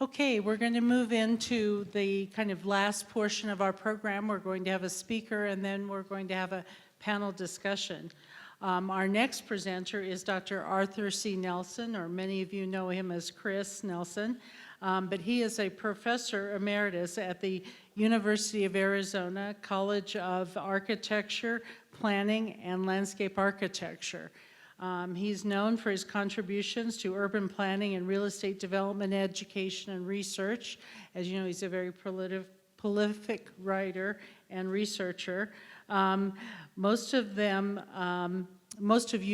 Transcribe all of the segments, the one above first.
Okay, we're going to move into the kind of last portion of our program. We're going to have a speaker and then we're going to have a panel discussion. Our next presenter is Dr. Arthur C. Nelson, or many of you know him as Chris Nelson, but he is a professor emeritus at the University of Arizona College of Architecture, Planning, and Landscape Architecture. He's known for his contributions to urban planning and real estate development, education, and research. As you know, he's a very prolific writer and researcher. Most of you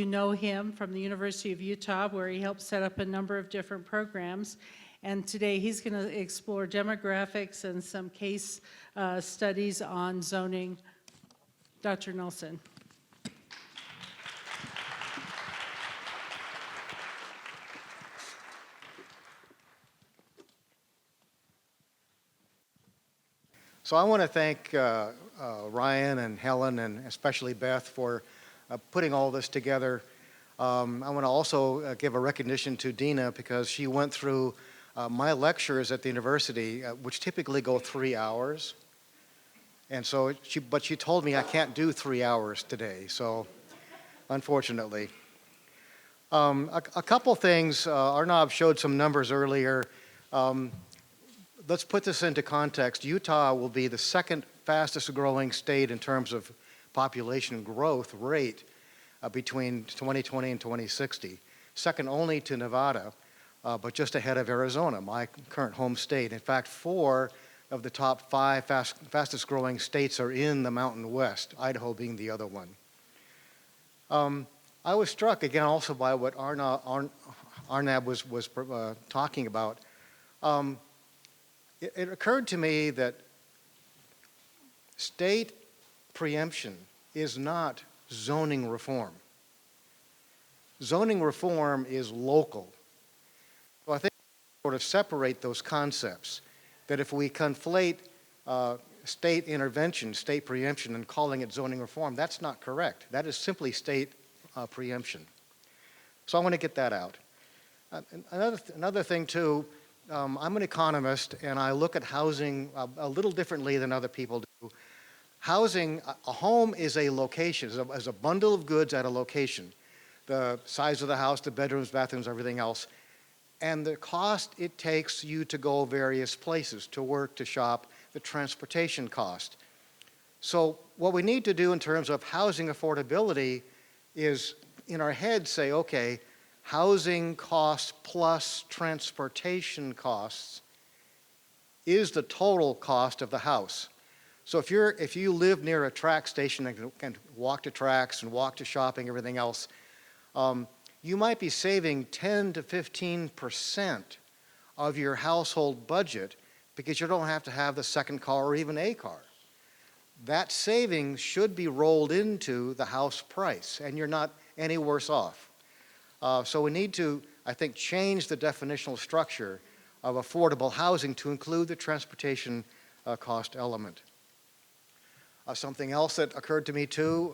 know him from the University of Utah, where he helped set up a number of different programs. And today he's going to explore demographics and some case studies on zoning. Dr. Nelson. So I want to thank Ryan and Helen and especially Beth for putting all this together. I want to also give a recognition to Dina because she went through my lectures at the university, which typically go 3 hours. And so, but she told me I can't do 3 hours today, so unfortunately. A couple things, Arnav showed some numbers earlier. Let's put this into context. Utah will be the second fastest growing state in terms of population growth rate between 2020 and 2060. Second only to Nevada, but just ahead of Arizona, my current home state. In fact, 4 of the top 5 fastest growing states are in the Mountain West, Idaho being the other one. I was struck again also by what Arnab was talking about. It occurred to me that state preemption is not zoning reform. Zoning reform is local. So I think we sort of separate those concepts, that if we conflate state intervention, state preemption, and calling it zoning reform, that's not correct. That is simply state preemption. So I want to get that out. Another thing too, I'm an economist and I look at housing a little differently than other people do. Housing, a home is a location, is a bundle of goods at a location. The size of the house, the bedrooms, bathrooms, everything else. And the cost it takes you to go various places, to work, to shop, the transportation cost. So what we need to do in terms of housing affordability is in our head say, okay, housing costs plus transportation costs is the total cost of the house. So if you live near a track station and can walk to tracks and walk to shopping, everything else, you might be saving 10 to 15% of your household budget because you don't have to have the second car or even a car. That savings should be rolled into the house price and you're not any worse off. So we need to, I think, change the definitional structure of affordable housing to include the transportation cost element. Something else that occurred to me too,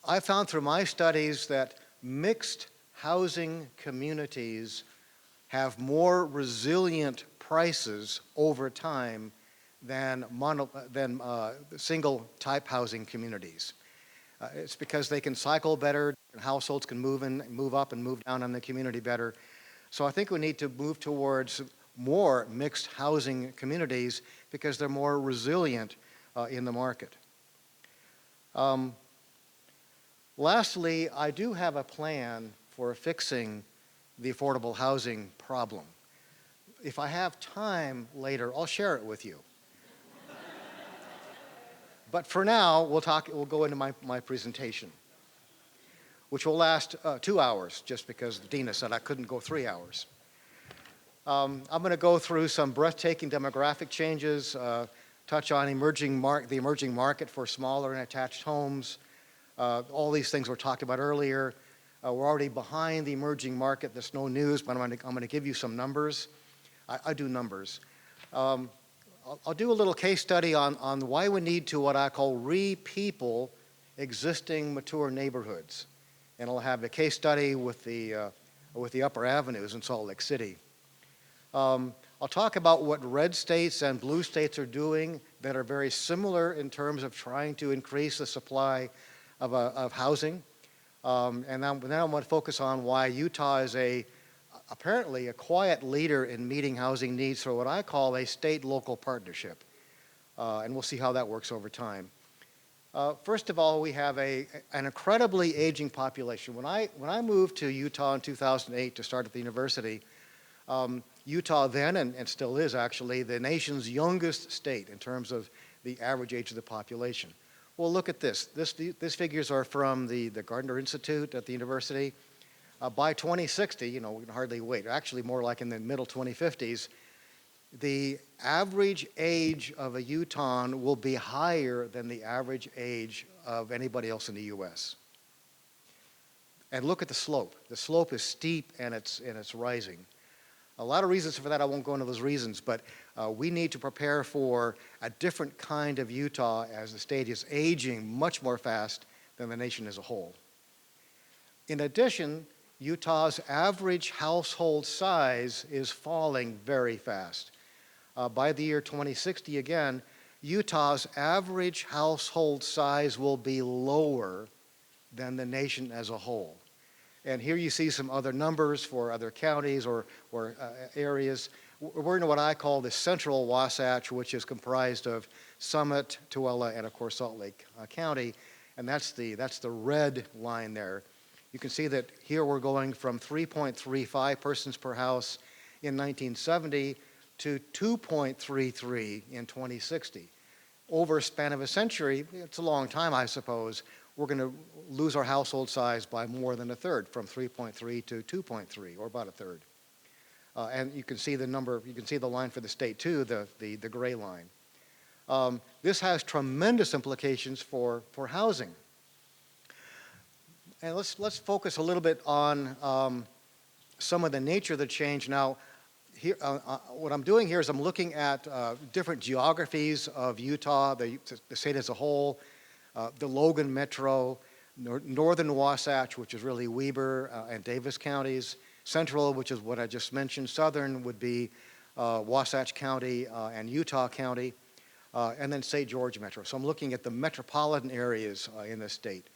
I found through my studies that mixed housing communities have more resilient prices over time than single type housing communities. It's because they can cycle better, households can move up and move down in the community better. So I think we need to move towards more mixed housing communities because they're more resilient in the market. Lastly, I do have a plan for fixing the affordable housing problem. If I have time later, I'll share it with you. But for now, we'll go into my presentation, which will last 2 hours, just because Dina said I couldn't go 3 hours. I'm going to go through some breathtaking demographic changes, touch on the emerging market for smaller and attached homes. All these things were talked about earlier. We're already behind the emerging market. That's no news, but I'm going to give you some numbers. I do numbers. I'll do a little case study on why we need to what I call re-people existing mature neighborhoods. And I'll have a case study with the upper avenues in Salt Lake City. I'll talk about what red states and blue states are doing that are very similar in terms of trying to increase the supply of housing. And then I want to focus on why Utah is apparently a quiet leader in meeting housing needs through what I call a state-local partnership. And we'll see how that works over time. First of all, we have an incredibly aging population. When I moved to Utah in 2008 to start at the university, Utah then, and still is actually, the nation's youngest state in terms of the average age of the population. Well, look at this. These figures are from the Gardner Institute at the university. By 2060, we can hardly wait, actually more like in the middle 2050s, the average age of a Utahn will be higher than the average age of anybody else in the U.S. And look at the slope. The slope is steep and it's rising. A lot of reasons for that. I won't go into those reasons, but we need to prepare for a different kind of Utah as the state is aging much more fast than the nation as a whole. In addition, Utah's average household size is falling very fast. By the year 2060, again, Utah's average household size will be lower than the nation as a whole. And here you see some other numbers for other counties or areas. We're in what I call the central Wasatch, which is comprised of Summit, Tooele, and of course Salt Lake County. And that's the red line there. You can see that here we're going from 3.35 persons per house in 1970 to 2.33 in 2060. Over a span of a century, it's a long time, I suppose, we're going to lose our household size by more than a third, from 3.3 to 2.3, or about a third. And you can see the number, you can see the line for the state too, the gray line. This has tremendous implications for housing. And let's focus a little bit on some of the nature of the change. Now, here, what I'm doing here is I'm looking at different geographies of Utah, the state as a whole, the Logan Metro, northern Wasatch, which is really Weber and Davis counties, central, which is what I just mentioned, southern would be Wasatch County and Utah County, and then St. George Metro. So I'm looking at the metropolitan areas in the state.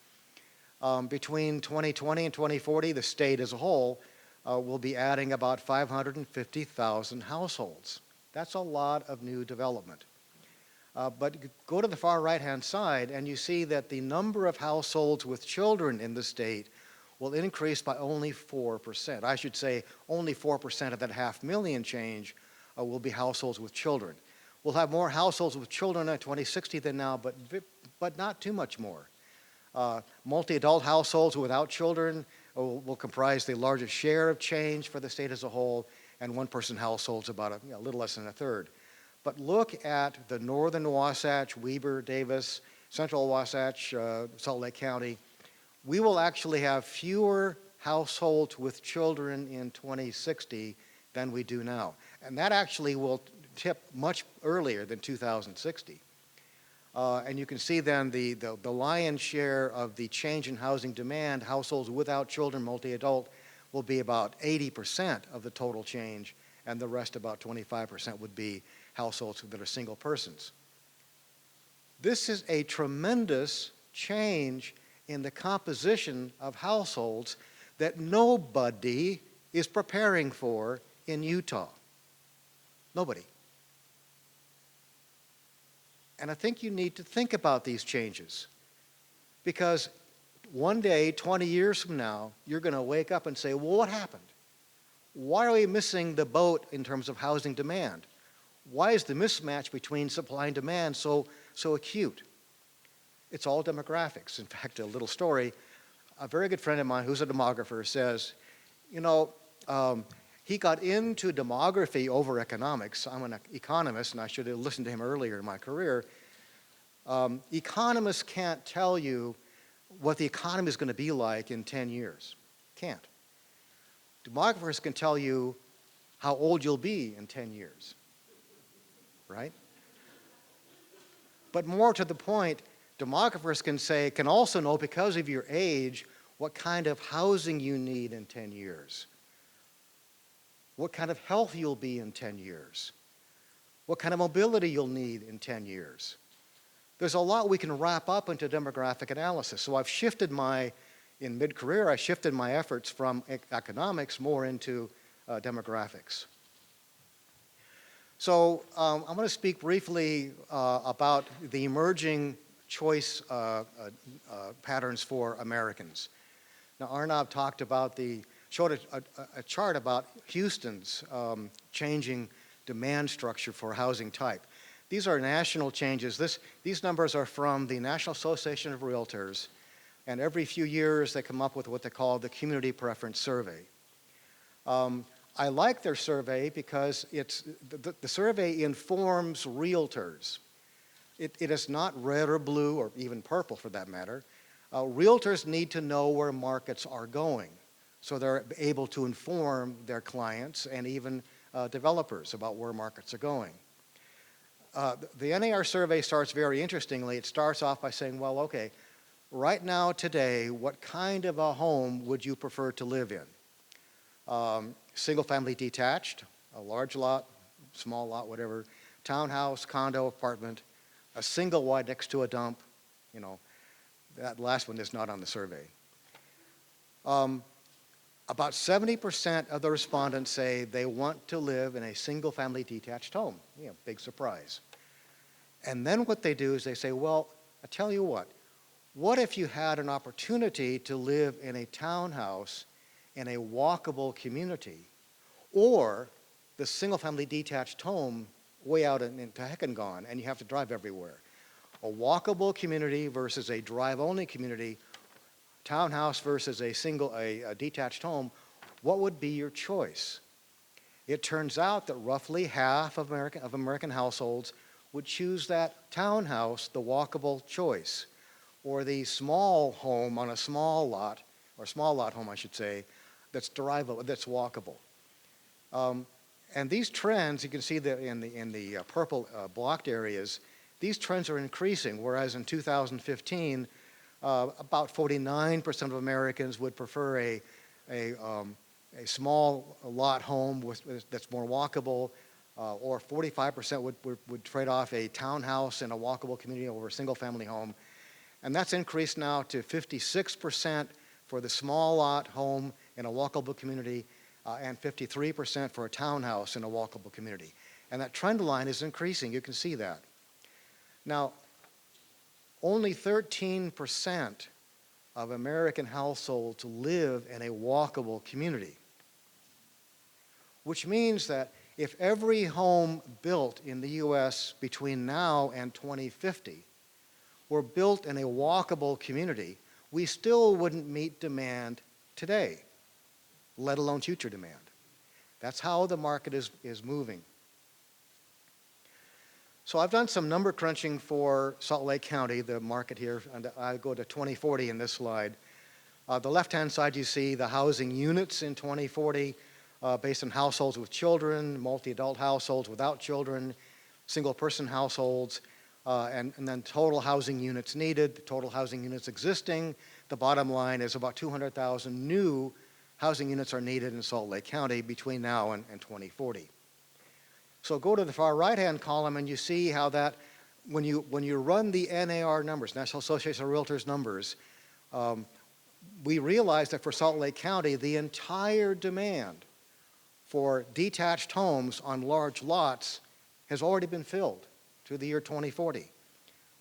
Between 2020 and 2040, the state as a whole will be adding about 550,000 households. That's a lot of new development. But go to the far right-hand side and you see that the number of households with children in the state will increase by only 4%. I should say only 4% of that 500,000 change will be households with children. We'll have more households with children in 2060 than now, but not too much more. Multi-adult households without children will comprise the largest share of change for the state as a whole, and one-person households about a little less than a third. But look at the northern Wasatch, Weber, Davis, central Wasatch, Salt Lake County. We will actually have fewer households with children in 2060 than we do now. And that actually will tip much earlier than 2060. And you can see then the lion's share of the change in housing demand, households without children, multi-adult, will be about 80% of the total change, and the rest, about 25%, would be households that are single persons. This is a tremendous change in the composition of households that nobody is preparing for in Utah. Nobody. And I think you need to think about these changes, because one day, 20 years from now, you're going to wake up and say, well, what happened? Why are we missing the boat in terms of housing demand? Why is the mismatch between supply and demand so acute? It's all demographics. In fact, a little story, a very good friend of mine who's a demographer says, he got into demography over economics. I'm an economist, and I should have listened to him earlier in my career. Economists can't tell you what the economy is going to be like in 10 years. Can't. Demographers can tell you how old you'll be in 10 years, right? But more to the point, demographers can also know, because of your age, what kind of housing you need in 10 years. what kind of health you'll be in 10 years, what kind of mobility you'll need in 10 years. There's a lot we can wrap up into demographic analysis. So I've shifted in mid-career, I shifted my efforts from economics more into demographics. So I'm going to speak briefly about the emerging choice patterns for Americans. Now, Arnab showed a chart about Houston's changing demand structure for housing type. These are national changes. These numbers are from the National Association of Realtors, and every few years they come up with what they call the Community Preference Survey. I like their survey because the survey informs realtors. It is not red or blue or even purple for that matter. Realtors need to know where markets are going, so they're able to inform their clients and even developers about where markets are going. The NAR survey starts very interestingly. It starts off by saying, well, okay, right now, today, what kind of a home would you prefer to live in? Single-family detached, a large lot, small lot, whatever, townhouse, condo, apartment, a single wide next to a dump, that last one is not on the survey. About 70% of the respondents say they want to live in a single-family detached home. Big surprise. And then what they do is they say, well, I tell you what if you had an opportunity to live in a townhouse in a walkable community, or the single-family detached home way out into Heckengon, and you have to drive everywhere? A walkable community versus a drive-only community, townhouse versus a detached home, what would be your choice? It turns out that roughly half of American households would choose that townhouse, the walkable choice, or the small home on a small lot, or small lot home, I should say, that's drivable, that's walkable. And these trends, you can see that in the purple blocked areas, these trends are increasing, whereas in 2015, about 49% of Americans would prefer a small lot home that's more walkable, or 45% would trade off a townhouse in a walkable community over a single-family home. And that's increased now to 56% for the small lot home in a walkable community, and 53% for a townhouse in a walkable community. And that trend line is increasing. You can see that. Now, only 13% of American households live in a walkable community, which means that if every home built in the U.S. between now and 2050 were built in a walkable community, we still wouldn't meet demand today, let alone future demand. That's how the market is moving. So I've done some number crunching for Salt Lake County, the market here, and I go to 2040 in this slide. The left-hand side, you see the housing units in 2040 based on households with children, multi-adult households without children, single-person households, and then total housing units needed, total housing units existing. The bottom line is about 200,000 new housing units are needed in Salt Lake County between now and 2040. So go to the far right-hand column and you see how that, when you run the NAR numbers, National Association of Realtors numbers, we realize that for Salt Lake County, the entire demand for detached homes on large lots has already been filled to the year 2040.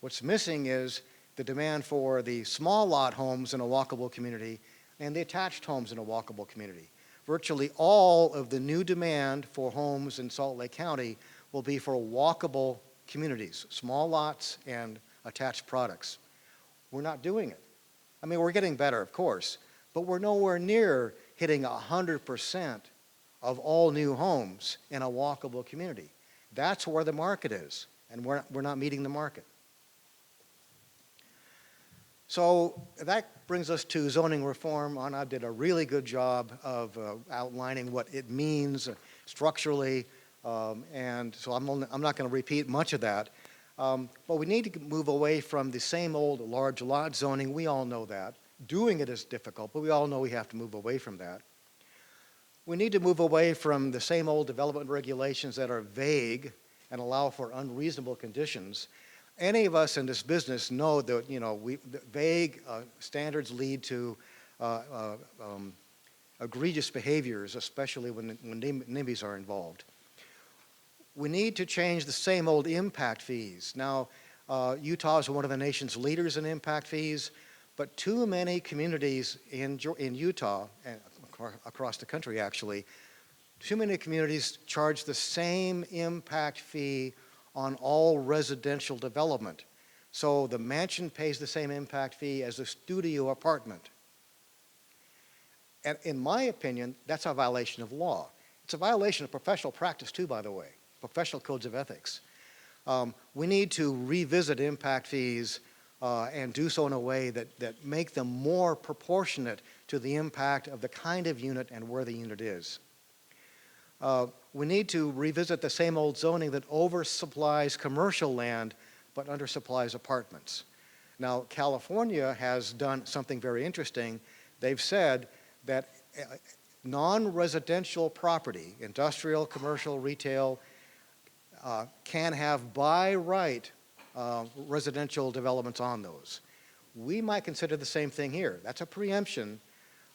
What's missing is the demand for the small lot homes in a walkable community and the attached homes in a walkable community. Virtually all of the new demand for homes in Salt Lake County will be for walkable communities, small lots and attached products. We're not doing it. I mean, we're getting better, of course, but we're nowhere near hitting 100% of all new homes in a walkable community. That's where the market is, and we're not meeting the market. So that brings us to zoning reform. Arnab did a really good job of outlining what it means structurally, and so I'm not going to repeat much of that. But we need to move away from the same old large lot zoning. We all know that. Doing it is difficult, but we all know we have to move away from that. We need to move away from the same old development regulations that are vague and allow for unreasonable conditions. Any of us in this business know that, the vague standards lead to egregious behaviors, especially when NIMBYs are involved. We need to change the same old impact fees. Now, Utah is one of the nation's leaders in impact fees, but too many communities in Utah, and across the country actually, too many communities charge the same impact fee on all residential development. So the mansion pays the same impact fee as a studio apartment. And in my opinion, that's a violation of law. It's a violation of professional practice too, by the way, professional codes of ethics. We need to revisit impact fees and do so in a way that make them more proportionate to the impact of the kind of unit and where the unit is. We need to revisit the same old zoning that oversupplies commercial land but undersupplies apartments. Now, California has done something very interesting. They've said that non-residential property, industrial, commercial, retail, can have by right residential developments on those. We might consider the same thing here. That's a preemption,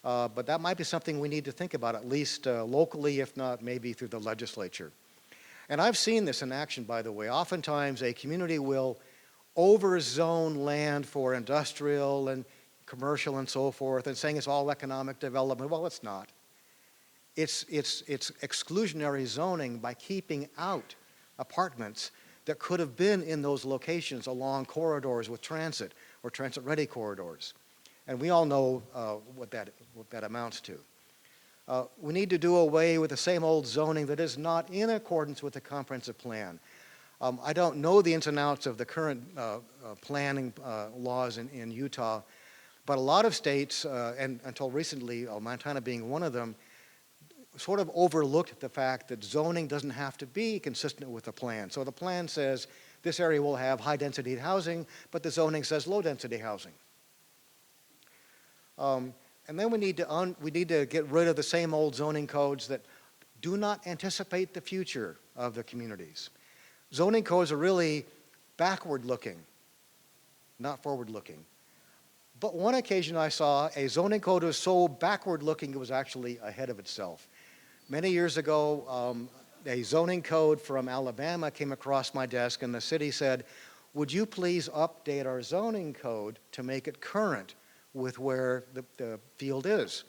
but that might be something we need to think about, at least locally, if not maybe through the legislature. And I've seen this in action, by the way. Oftentimes, a community will overzone land for industrial and commercial and so forth, and saying it's all economic development. Well, it's not. It's exclusionary zoning by keeping out apartments that could have been in those locations along corridors with transit or transit-ready corridors. And we all know what that amounts to. We need to do away with the same old zoning that is not in accordance with the comprehensive plan. I don't know the ins and outs of the current planning laws in Utah, but a lot of states, and until recently, Montana being one of them, sort of overlooked the fact that zoning doesn't have to be consistent with the plan. So the plan says this area will have high-density housing, but the zoning says low-density housing. And then we need to get rid of the same old zoning codes that do not anticipate the future of the communities. Zoning codes are really backward-looking, not forward-looking. But one occasion I saw a zoning code was so backward-looking it was actually ahead of itself. Many years ago, a zoning code from Alabama came across my desk, and the city said, would you please update our zoning code to make it current with where the field is?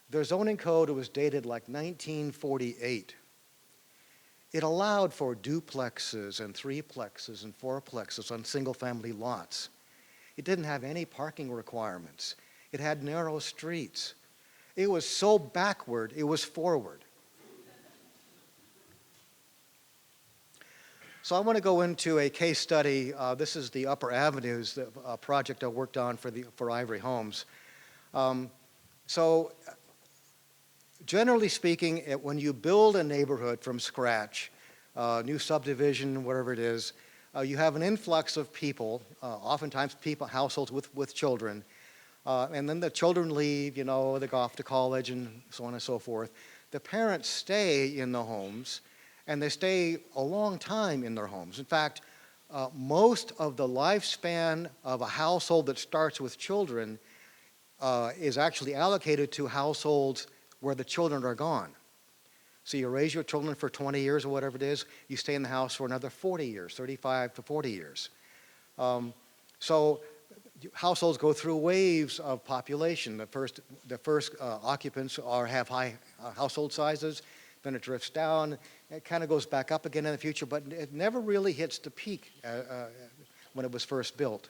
Their zoning code was dated like 1948. It allowed for duplexes and threeplexes and fourplexes on single-family lots. It didn't have any parking requirements. It had narrow streets. It was so backward, it was forward. So I want to go into a case study. This is the Upper Avenues, the project I worked on for Ivory Homes. So generally speaking, when you build a neighborhood from scratch, new subdivision, whatever it is, you have an influx of people, oftentimes households with children, and then the children leave, they go off to college and so on and so forth. The parents stay in the homes, and they stay a long time in their homes. In fact, most of the lifespan of a household that starts with children is actually allocated to households where the children are gone. So you raise your children for 20 years or whatever it is, you stay in the house for another 40 years, 35 to 40 years. So households go through waves of population. The first occupants have high household sizes, then it drifts down. It kind of goes back up again in the future, but it never really hits the peak when it was first built.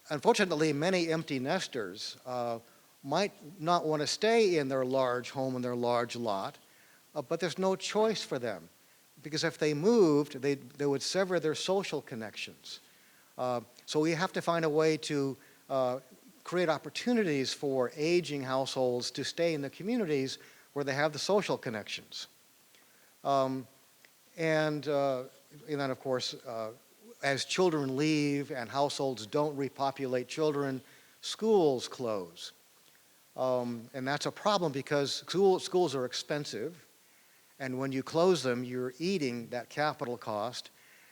Unfortunately, many empty nesters might not want to stay in their large home and their large lot, but there's no choice for them, because if they moved, they would sever their social connections. So we have to find a way to create opportunities for aging households to stay in the communities where they have the social connections. And then, of course, as children leave and households don't repopulate children, schools close. And that's a problem because schools are expensive, and when you close them, you're eating that capital cost,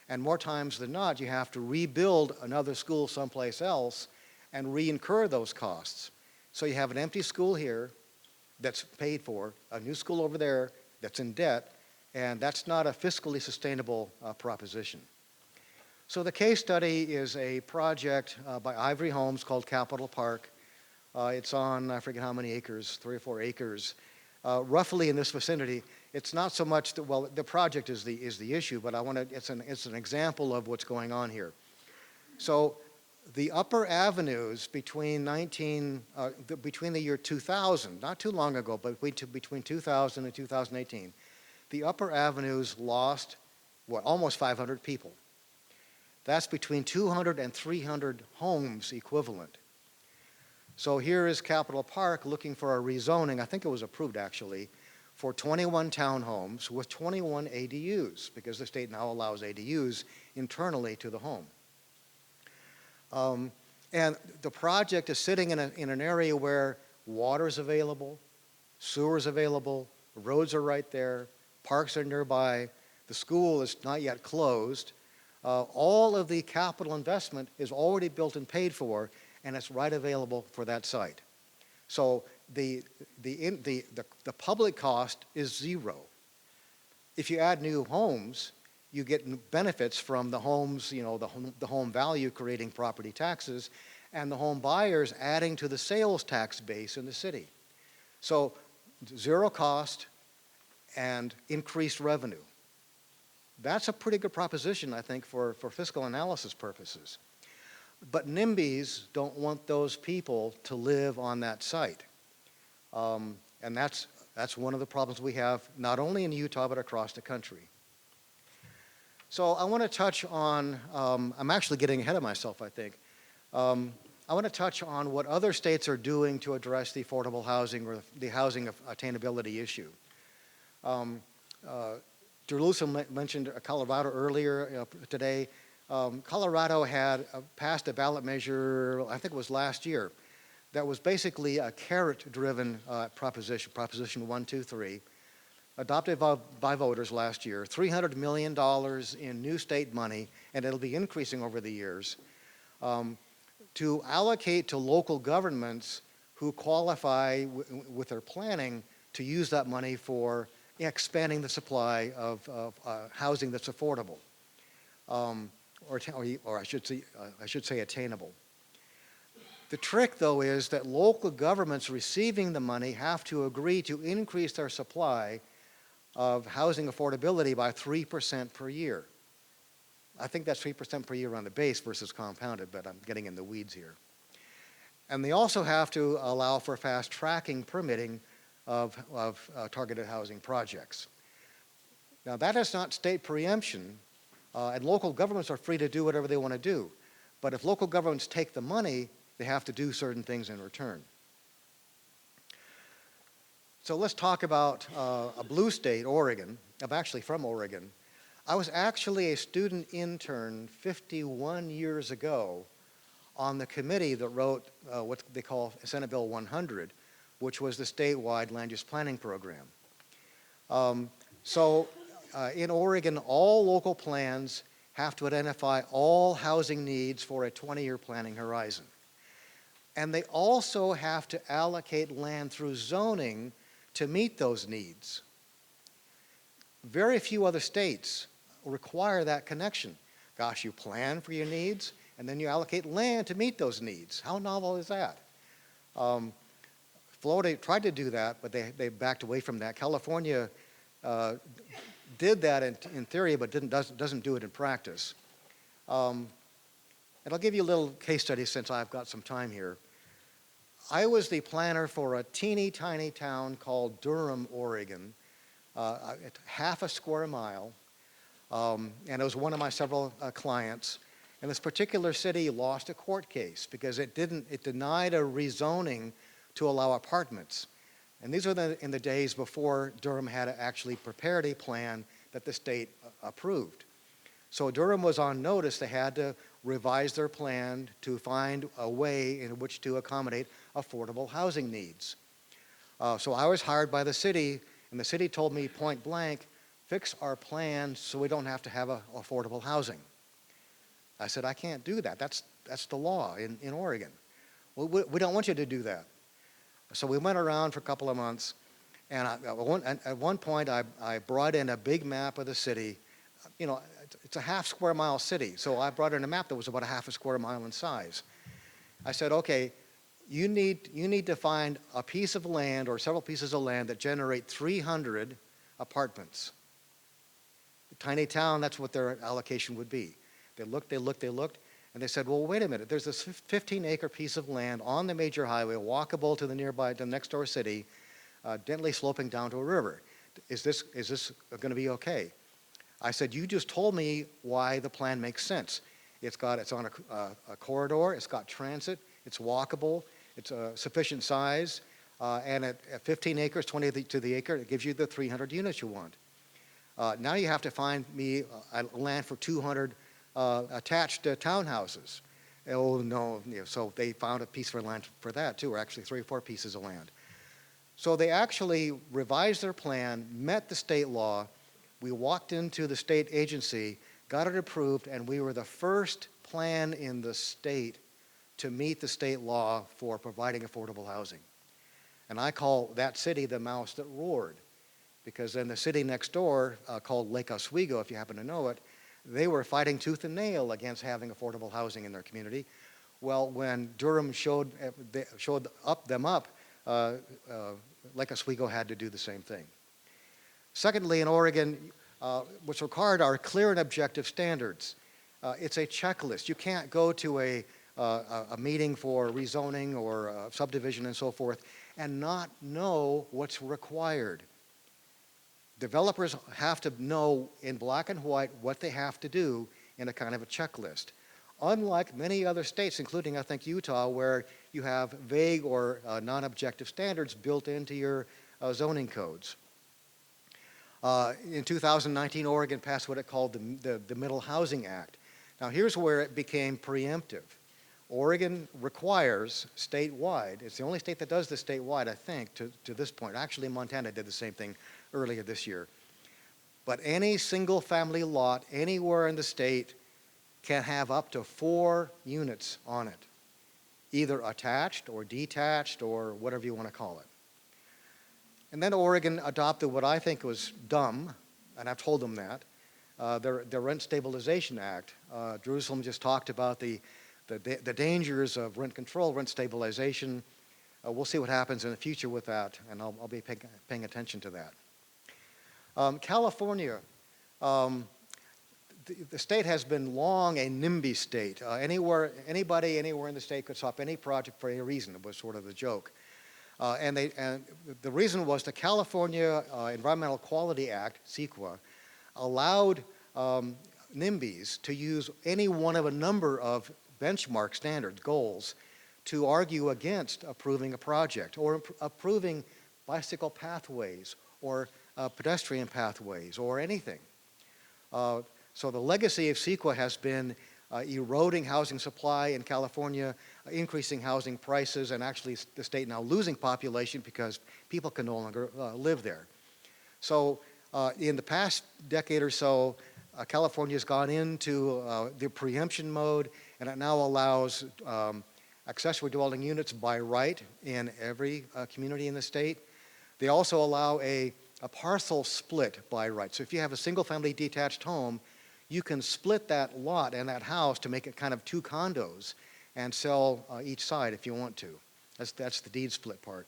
and more times than not, you have to rebuild another school someplace else and re-incur those costs. So you have an empty school here that's paid for, a new school over there that's in debt, and that's not a fiscally sustainable proposition. So the case study is a project by Ivory Homes called Capitol Park. It's on, I forget how many acres, 3 or 4 acres, roughly in this vicinity. It's not so much, well, the project is the issue, but it's an example of what's going on here. So the upper avenues between the year 2000, not too long ago, but between 2000 and 2018, the upper avenues lost, almost 500 people. That's between 200 and 300 homes equivalent. So here is Capitol Park looking for a rezoning, I think it was approved actually, for 21 townhomes with 21 ADUs, because the state now allows ADUs internally to the home. And the project is sitting in an area where water is available, sewer is available, roads are right there, parks are nearby, the school is not yet closed. All of the capital investment is already built and paid for, and it's right available for that site. So the public cost is zero. If you add new homes, you get benefits from the homes, the home value creating property taxes, and the home buyers adding to the sales tax base in the city. So zero cost and increased revenue. That's a pretty good proposition, I think, for fiscal analysis purposes. But NIMBYs don't want those people to live on that site. And that's one of the problems we have, not only in Utah, but across the country. So I want to touch on, I'm actually getting ahead of myself, I think. I want to touch on what other states are doing to address the affordable housing or the housing attainability issue. Jerusalem mentioned Colorado earlier today. Colorado had passed a ballot measure, I think it was last year, that was basically a carrot-driven proposition, Proposition 123, adopted by voters last year, $300 million in new state money, and it'll be increasing over the years, to allocate to local governments who qualify with their planning to use that money for expanding the supply of housing that's affordable, or I should say attainable. The trick, though, is that local governments receiving the money have to agree to increase their supply of housing affordability by 3% per year. I think that's 3% per year on the base versus compounded, but I'm getting in the weeds here. And they also have to allow for fast tracking permitting of targeted housing projects. Now, that is not state preemption, and local governments are free to do whatever they want to do. But if local governments take the money, they have to do certain things in return. So let's talk about a blue state, Oregon. I'm actually from Oregon. I was actually a student intern 51 years ago on the committee that wrote what they call Senate Bill 100, which was the statewide land use planning program. In Oregon, all local plans have to identify all housing needs for a 20-year planning horizon. And they also have to allocate land through zoning to meet those needs. Very few other states require that connection. Gosh, you plan for your needs, and then you allocate land to meet those needs. How novel is that? Florida tried to do that, but they backed away from that. California did that in theory, but doesn't do it in practice. And I'll give you a little case study since I've got some time here. I was the planner for a teeny tiny town called Durham, Oregon, half a square mile, and it was one of my several clients. And this particular city lost a court case because it denied a rezoning to allow apartments. And these were in the days before Durham had actually prepared a plan that the state approved. So Durham was on notice. They had to revised their plan to find a way in which to accommodate affordable housing needs. So I was hired by the city, and the city told me point blank, fix our plan so we don't have to have affordable housing. I said, I can't do that. That's the law in Oregon. Well, we don't want you to do that. So we went around for a couple of months, and at one point I brought in a big map of the city. You know, it's a half square mile city, so I brought in a map that was about a half a square mile in size. I said, okay, you need to find a piece of land or several pieces of land that generate 300 apartments. A tiny town, that's what their allocation would be. They looked, and they said, well, wait a minute, there's this 15-acre piece of land on the major highway, walkable to the next door city, gently sloping down to a river. Is this going to be okay? I said, you just told me why the plan makes sense. It's on a corridor, it's got transit, it's walkable, it's a sufficient size, and at 15 acres, 20 to the acre, it gives you the 300 units you want. Now you have to find me land for 200 attached townhouses. Oh, no. So they found a piece of land for that, too, or actually 3 or 4 pieces of land. So they actually revised their plan, met the state law. We walked into the state agency, got it approved, and we were the first plan in the state to meet the state law for providing affordable housing. And I call that city the mouse that roared, because then the city next door, called Lake Oswego, if you happen to know it, they were fighting tooth and nail against having affordable housing in their community. Well, when Durham showed them up, Lake Oswego had to do the same thing. Secondly, in Oregon, what's required are clear and objective standards. It's a checklist. You can't go to a meeting for rezoning or subdivision and so forth and not know what's required. Developers have to know in black and white what they have to do in a kind of a checklist. Unlike many other states, including, I think, Utah, where you have vague or non-objective standards built into your zoning codes. In 2019, Oregon passed what it called the Middle Housing Act. Now, here's where it became preemptive. Oregon requires statewide, it's the only state that does this statewide, I think, to this point. Actually, Montana did the same thing earlier this year. But any single-family lot anywhere in the state can have up to 4 units on it, either attached or detached or whatever you want to call it. And then Oregon adopted what I think was dumb, and I've told them that, their Rent Stabilization Act. Jerusalem just talked about the dangers of rent control, rent stabilization. We'll see what happens in the future with that, and I'll be paying attention to that. California, the state has been long a NIMBY state. Anybody anywhere in the state could stop any project for any reason. It was sort of the joke. And the reason was the California Environmental Quality Act, CEQA, allowed NIMBYs to use any one of a number of benchmark standards, goals, to argue against approving a project or approving bicycle pathways or pedestrian pathways or anything. So the legacy of CEQA has been eroding housing supply in California, increasing housing prices, and actually the state now losing population because people can no longer live there. So in the past decade or so, California's gone into the preemption mode, and it now allows accessory dwelling units by right in every community in the state. They also allow a parcel split by right. So if you have a single-family detached home, you can split that lot and that house to make it kind of 2 condos and sell each side if you want to. That's the deed split part.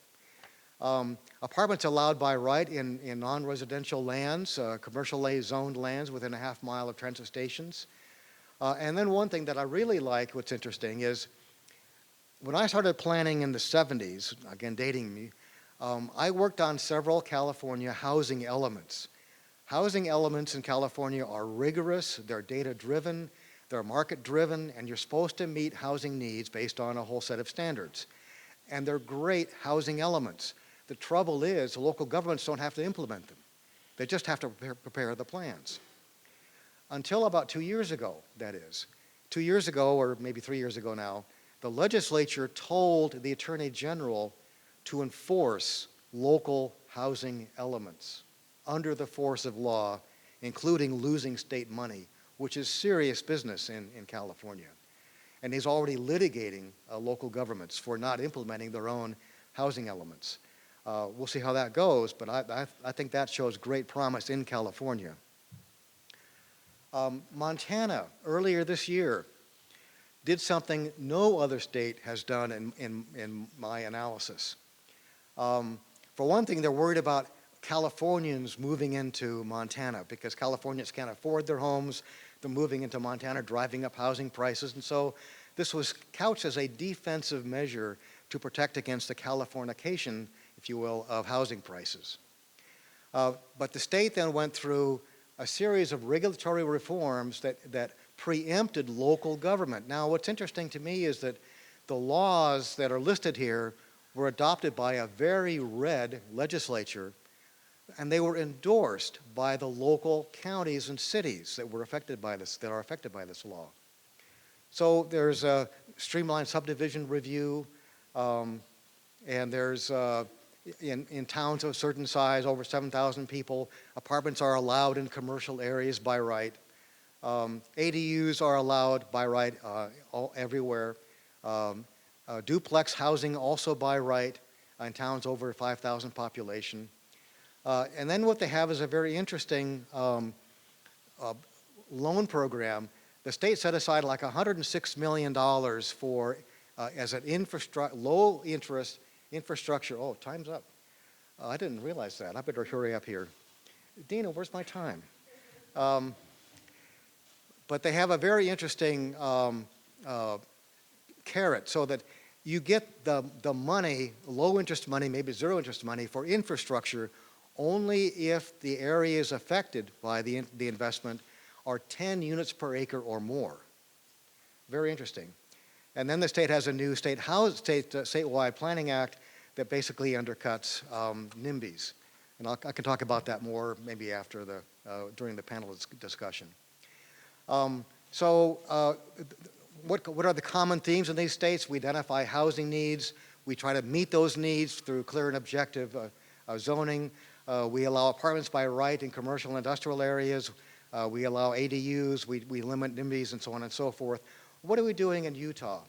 Apartments allowed by right in non-residential lands, commercially zoned lands within a half mile of transit stations. And then one thing that I really like, what's interesting, is when I started planning in the 70s, again dating me, I worked on several California housing elements. Housing elements in California are rigorous, they're data-driven, they're market-driven, and you're supposed to meet housing needs based on a whole set of standards. And they're great housing elements. The trouble is the local governments don't have to implement them. They just have to prepare the plans. Until about 2 years ago, that is, 2 years ago, or maybe 3 years ago now, the legislature told the Attorney General to enforce local housing elements under the force of law, including losing state money, which is serious business in California. And he's already litigating local governments for not implementing their own housing elements. We'll see how that goes, but I think that shows great promise in California. Montana, earlier this year, did something no other state has done in my analysis. For one thing, they're worried about Californians moving into Montana because Californians can't afford their homes. They're moving into Montana, driving up housing prices. And so this was couched as a defensive measure to protect against the Californication, if you will, of housing prices. But the state then went through a series of regulatory reforms that preempted local government. Now, what's interesting to me is that the laws that are listed here were adopted by a very red legislature, and they were endorsed by the local counties and cities that were affected by this, that are affected by this law. So there's a streamlined subdivision review, and there's in towns of a certain size, over 7,000 people, apartments are allowed in commercial areas by right. ADUs are allowed by right everywhere. Duplex housing also by right in towns over 5,000 population. And then what they have is a very interesting loan program. The state set aside like $106 million for as an low interest infrastructure. Oh, time's up. I didn't realize that. I better hurry up here. Dina, where's my time? But they have a very interesting carrot so that you get the money, low interest money, maybe zero interest money for infrastructure only if the areas affected by the investment are 10 units per acre or more. Very interesting. And then the state has a new statewide planning act that basically undercuts NIMBYs. And I can talk about that more maybe after during the panel discussion. What are the common themes in these states? We identify housing needs. We try to meet those needs through clear and objective zoning. We allow apartments by right in commercial and industrial areas. We allow ADUs. We limit NIMBYs and so on and so forth. What are we doing in Utah?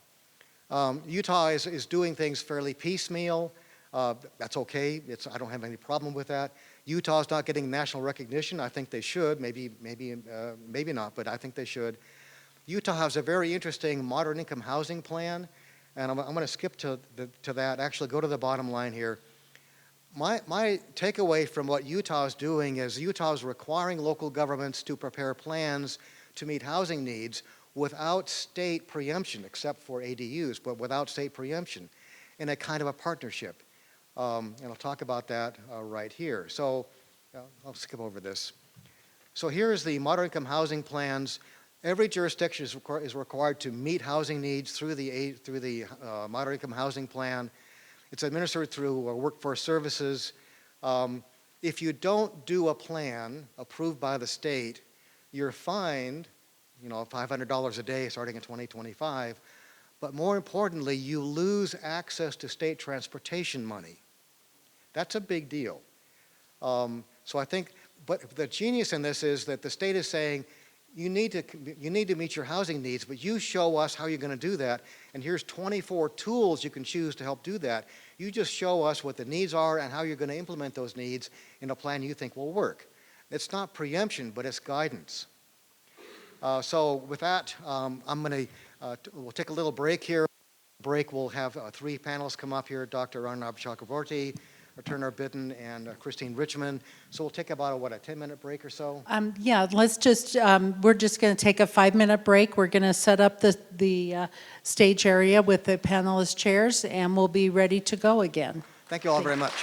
Utah is doing things fairly piecemeal. That's okay. I don't have any problem with that. Utah's not getting national recognition. I think they should. Maybe not, but I think they should. Utah has a very interesting moderate income housing plan, and I'm going to skip to that. Actually, go to the bottom line here. My takeaway from what Utah is doing is Utah is requiring local governments to prepare plans to meet housing needs without state preemption, except for ADUs, but without state preemption, in a kind of a partnership. And I'll talk about that right here. So I'll skip over this. So here's the moderate income housing plans. Every jurisdiction is required to meet housing needs through the moderate income housing plan. It's administered through workforce services. If you don't do a plan approved by the state, you're fined, $500 a day starting in 2025. But more importantly, you lose access to state transportation money. That's a big deal. So I think, but the genius in this is that the state is saying, you need to meet your housing needs, but you show us how you're going to do that, and here's 24 tools you can choose to help do that. You just show us what the needs are and how you're going to implement those needs in a plan you think will work. It's not preemption, but it's guidance. So with that, we'll take a little break here. We'll have 3 panelists come up here, Dr. Arnab Chakraborty, Turner Bitten, and Christine Richmond. So we'll take about a 10-minute break or so? Yeah, let's just, we're just going to take a 5-minute break. We're going to set up the stage area with the panelist chairs, and we'll be ready to go again. Thank you all very much.